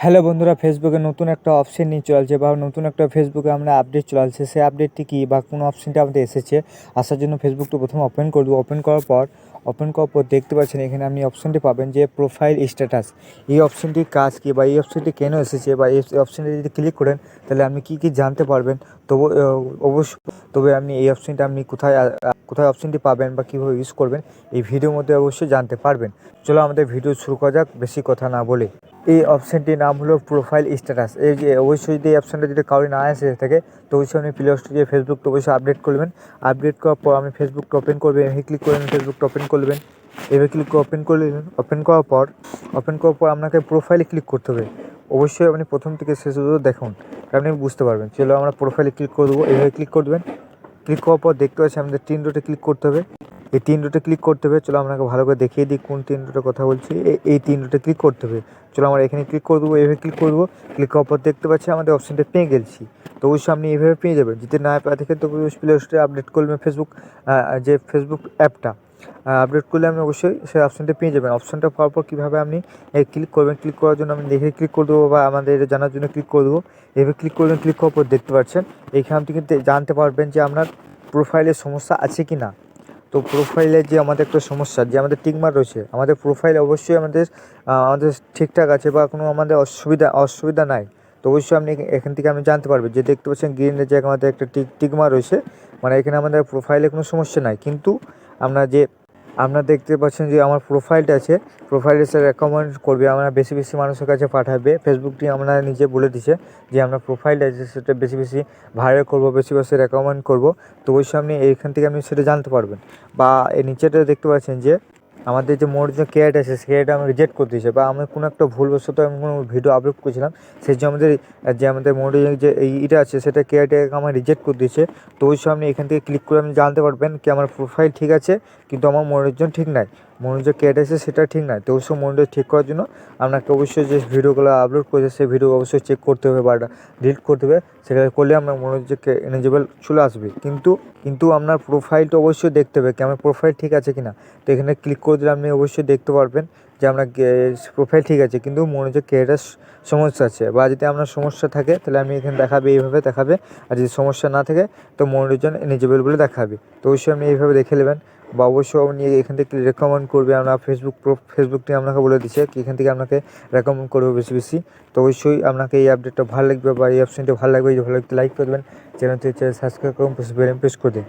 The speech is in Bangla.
হ্যালো বন্ধুরা, ফেসবুকে নতুন একটা অপশন নিয়ে চলছে বা নতুন একটা ফেসবুকে আমরা আপডেট চলছে। সেই আপডেটটি কী বা কোন অপশনটা আমাদের এসেছে, আসার জন্য ফেসবুকটা প্রথমে ওপেন করব। ওপেন করার পর দেখতে পাচ্ছেন এখানে আপনি অপশনটি পাবেন যে প্রোফাইল স্ট্যাটাস। এই অপশনটির কাজ কী বা এই অপশনটি কেন এসেছে বা এই অপশনটি যদি ক্লিক করেন তাহলে আপনি কী কী জানতে পারবেন। তবে আপনি এই অপশনটা আপনি কোথায় অপশনটি পাবেন বা কীভাবে ইউজ করবেন এই ভিডিওর মধ্যে অবশ্যই জানতে পারবেন। চলো আমাদের ভিডিও শুরু করা যাক বেশি কথা না বলে। এই অপশানটির নাম হলো প্রোফাইল স্ট্যাটাস। এই যে অবশ্যই যদি এই অপশানটা যদি কারোর না এসে থাকে তো অবশ্যই আপনি প্লে স্টোরে গিয়ে ফেসবুকটা অবশ্যই আপডেট করবেন। আপডেট করার পর আপনি ফেসবুকটা ওপেন করবেন, এভাবে ক্লিক করবেন, ফেসবুকটা ওপেন করবেন, এভাবে ক্লিক করে ওপেন করলেন। ওপেন করার পর আপনাকে প্রোফাইলে ক্লিক করতে হবে। অবশ্যই আপনি প্রথম থেকে শেষ পর্যন্ত দেখুন, আপনি বুঝতে পারবেন। চলো আমরা প্রোফাইলে ক্লিক করে দেবো, এভাবে ক্লিক করে দেবেন। ক্লিক করার পর দেখতে পাচ্ছি আমাদের 3 ডটে ক্লিক করতে হবে। এই 3 ডটে ক্লিক করতে হবে। চলো আপনাকে ভালো করে দেখিয়ে দিই কোন 3 ডটের কথা বলছি। এই 3 ডটে ক্লিক করতে হবে। চলো আমরা এখানে ক্লিক করে দেবো, এভাবে ক্লিক করে দেবো। ক্লিক করার পর দেখতে পাচ্ছি আমাদের অপশানটা পেয়ে গেছি। তো অবশ্যই আপনি এভাবে পেয়ে যাবেন। যদি না পেয়ে থাকেন তো প্লে স্টোরে আপডেট করবেন ফেসবুক অ্যাপটা আপডেট করলে আপনি অবশ্যই সেই অপশানটা পেয়ে যাবেন। অপশানটা পাওয়ার পর কীভাবে আপনি ক্লিক করবেন, ক্লিক করার জন্য আমি দেখে ক্লিক করে দেবো বা আমাদের জানার জন্য ক্লিক করে দেবো। এভাবে ক্লিক করবেন। ক্লিক করার পর দেখতে পাচ্ছেন এইখান থেকে জানতে পারবেন যে আপনার প্রোফাইলের সমস্যা আছে কি না। তো প্রোফাইলে যে আমাদের একটা সমস্যা, যে আমাদের টিকমার্ক রয়েছে, আমাদের প্রোফাইল অবশ্যই আমাদের ঠিকঠাক আছে বা কোনো আমাদের অসুবিধা নাই। তো অবশ্যই আপনি এখান থেকে আপনি জানতে পারবেন যে দেখতে পাচ্ছেন গ্রিনের যে আমাদের একটা টিকমার্ক রয়েছে, মানে এখানে আমাদের প্রোফাইলে কোনো সমস্যা নাই। কিন্তু আপনারা দেখতে পাচ্ছেন যে আমার প্রোফাইলটা আছে, প্রোফাইলে সে রেকমেন্ড করবে, আমরা বেশি মানুষের কাছে পাঠাবে। ফেসবুকটি আমরা নিজে বলে দিচ্ছে যে আমরা প্রোফাইলটা আছে সেটা বেশি ভাইরাল করবো, বেশি রেকমেন্ড করবো। তো অবশ্যই আপনি এইখান থেকে আপনি সেটা জানতে পারবেন। বা এই নিচেটা দেখতে পাচ্ছেন যে আমাদের যে মোর যে কেয়ারটা আছে সেই কেয়ারটা আমি রিজেক্ট করে দিয়েছে, বা আমি কোনো একটা ভুলবশত আমি কোনো ভিডিও আপলোড করেছিলাম, সেই যে আমাদের মোডে যে এইটা আছে সেটা কেয়ারটাকে আমার রিজেক্ট করে দিয়েছে। তো অবশ্যই আপনি এখান থেকে ক্লিক করে আপনি জানতে পারবেন কি আমার প্রোফাইল ঠিক আছে কিন্তু আমার মনোরঞ্জন ঠিক নাই, মনোযোগ কেটে আছে সেটা ঠিক নাই। তো অবশ্যই মনোযোগ ঠিক করার জন্য আপনাকে অবশ্যই যে ভিডিওগুলো আপলোড করেছে সেই ভিডিও অবশ্যই চেক করতে হবে বা ডিলিট করতে হবে। সেটা করলে আপনার মনোযোগকে এনেজেবল চলে আসবে। কিন্তু আপনার প্রোফাইলটা অবশ্যই দেখতে হবে কি আমার প্রোফাইল ঠিক আছে কি না। তো এখানে ক্লিক করে দিলে আপনি অবশ্যই দেখতে পারবেন যে আপনার প্রোফাইল ঠিক আছে কিন্তু মনোযোগ কেটার সমস্যা আছে। বা যদি আপনার সমস্যা থাকে তাহলে আমি এখানে দেখাবে, এইভাবে দেখাবে। আর যদি সমস্যা না থাকে তো মনোরঞ্জন এনেজেবল বলে দেখাবে। তো অবশ্যই আপনি এইভাবে দেখে নেবেন। বা অবশ্যই আপনি এখান থেকে রেকমেন্ড করবে, আমরা ফেসবুকটি আপনাকে বলে দিচ্ছে কি এখান থেকে আপনাকে রেকমেন্ড করবে বেশি। তো অবশ্যই আপনাকে এই আপডেটটা ভালো লাগবে বা এই অপশনটা ভালো লাগবে। যদি ভালো লাগতে লাইক করে দেবেন, চ্যানেলটি সাবস্ক্রাইব করুন, বেল প্রেস করে দিন।